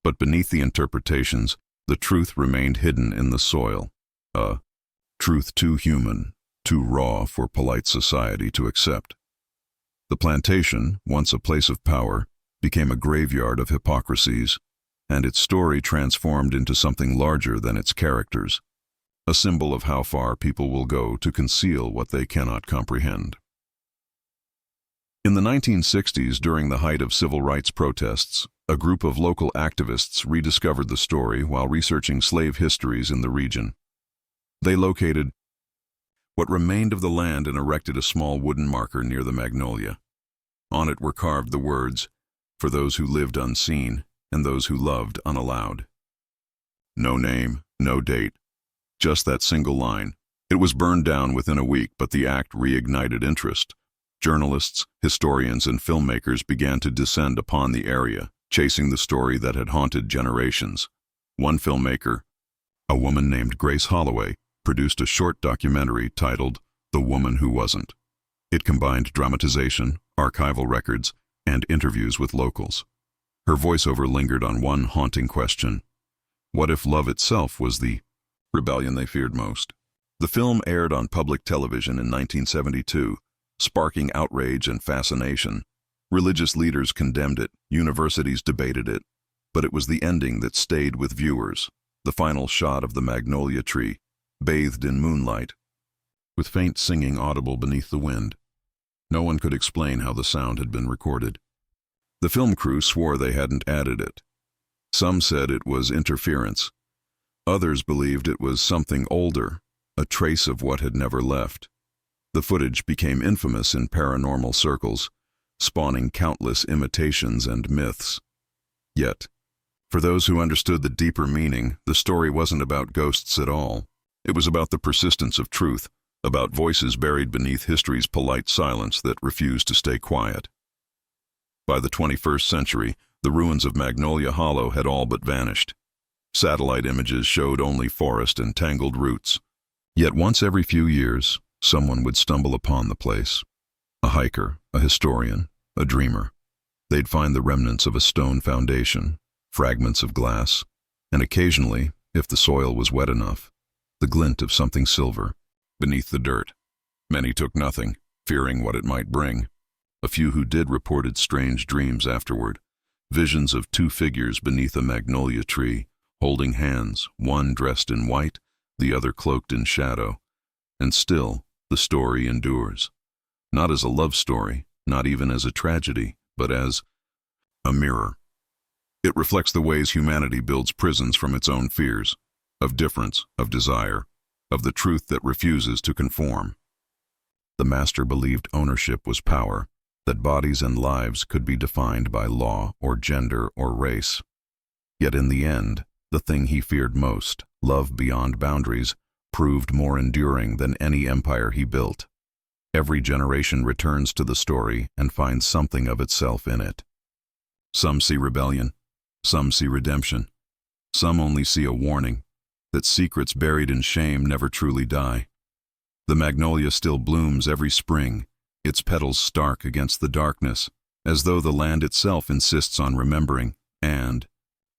Speaker 1: But beneath the interpretations, the truth remained hidden in the soil. A truth too human, too raw for polite society to accept. The plantation, once a place of power, became a graveyard of hypocrisies, and its story transformed into something larger than its characters, a symbol of how far people will go to conceal what they cannot comprehend. In the 1960s, during the height of civil rights protests, a group of local activists rediscovered the story while researching slave histories in the region. They located what remained of the land and erected a small wooden marker near the Magnolia. On it were carved the words, "For those who lived unseen and those who loved unallowed." No name, no date, just that single line. It was burned down within a week, but the act reignited interest. Journalists, historians, and filmmakers began to descend upon the area, chasing the story that had haunted generations. One filmmaker, a woman named Grace Holloway, produced a short documentary titled The Woman Who Wasn't. It combined dramatization, archival records, and interviews with locals. Her voiceover lingered on one haunting question: what if love itself was the rebellion they feared most? The film aired on public television in 1972, sparking outrage and fascination. Religious leaders condemned it, universities debated it, but it was the ending that stayed with viewers. The final shot of the magnolia tree, bathed in moonlight, with faint singing audible beneath the wind. No one could explain how the sound had been recorded. The film crew swore they hadn't added it. Some said it was interference. Others believed it was something older, a trace of what had never left. The footage became infamous in paranormal circles, spawning countless imitations and myths. Yet, for those who understood the deeper meaning, the story wasn't about ghosts at all. It was about the persistence of truth, about voices buried beneath history's polite silence that refused to stay quiet. By the 21st century, the ruins of Magnolia Hollow had all but vanished. Satellite images showed only forest and tangled roots. Yet once every few years, someone would stumble upon the place. A hiker, a historian, a dreamer. They'd find the remnants of a stone foundation, fragments of glass, and occasionally, if the soil was wet enough, the glint of something silver beneath the dirt. Many took nothing, fearing what it might bring. A few who did reported strange dreams afterward, visions of two figures beneath a magnolia tree, holding hands, one dressed in white, the other cloaked in shadow. And still, the story endures. Not as a love story, not even as a tragedy, but as a mirror. It reflects the ways humanity builds prisons from its own fears, of difference, of desire, of the truth that refuses to conform. The master believed ownership was power, that bodies and lives could be defined by law or gender or race. Yet in the end, the thing he feared most, love beyond boundaries, proved more enduring than any empire he built. Every generation returns to the story and finds something of itself in it. Some see rebellion, some see redemption, some only see a warning that secrets buried in shame never truly die. The magnolia still blooms every spring, its petals stark against the darkness, as though the land itself insists on remembering, and,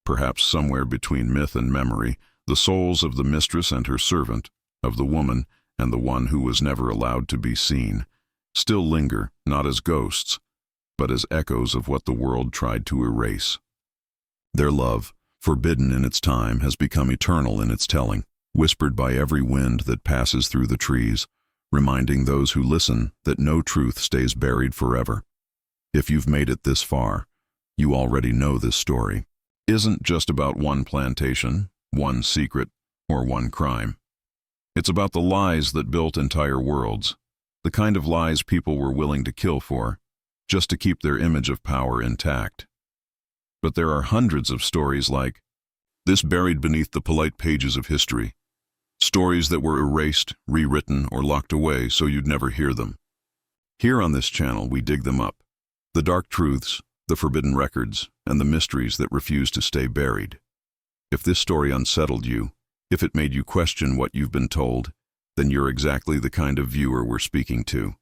Speaker 1: perhaps somewhere between myth and memory, the souls of the mistress and her servant, of the woman and the one who was never allowed to be seen, still linger, not as ghosts, but as echoes of what the world tried to erase. Their love, forbidden in its time, has become eternal in its telling. whispered by every wind that passes through the trees, reminding those who listen that no truth stays buried forever. If you've made it this far, you already know this story isn't just about one plantation, one secret, or one crime. It's about the lies that built entire worlds, the kind of lies people were willing to kill for, just to keep their image of power intact. But there are hundreds of stories like this buried beneath the polite pages of history, stories that were erased, rewritten, or locked away so you'd never hear them. Here on this channel, we dig them up, the dark truths, the forbidden records, and the mysteries that refuse to stay buried. If this story unsettled you, if it made you question what you've been told, then you're exactly the kind of viewer we're speaking to.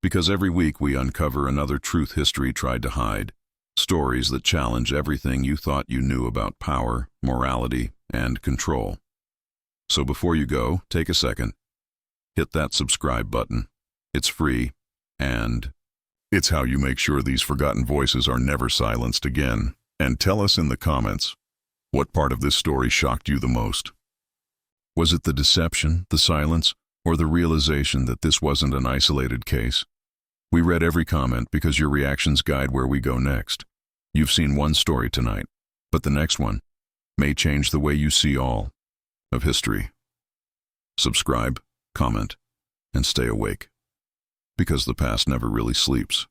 Speaker 1: Because every week we uncover another truth history tried to hide, stories that challenge everything you thought you knew about power, morality, and control. So before you go, take a second, hit that subscribe button. It's free, and it's how you make sure these forgotten voices are never silenced again. And tell us in the comments, what part of this story shocked you the most? Was it the deception, the silence, or the realization that this wasn't an isolated case? We read every comment because your reactions guide where we go next. You've seen one story tonight, but the next one may change the way you see all of history. Subscribe, comment, and stay awake, because the past never really sleeps.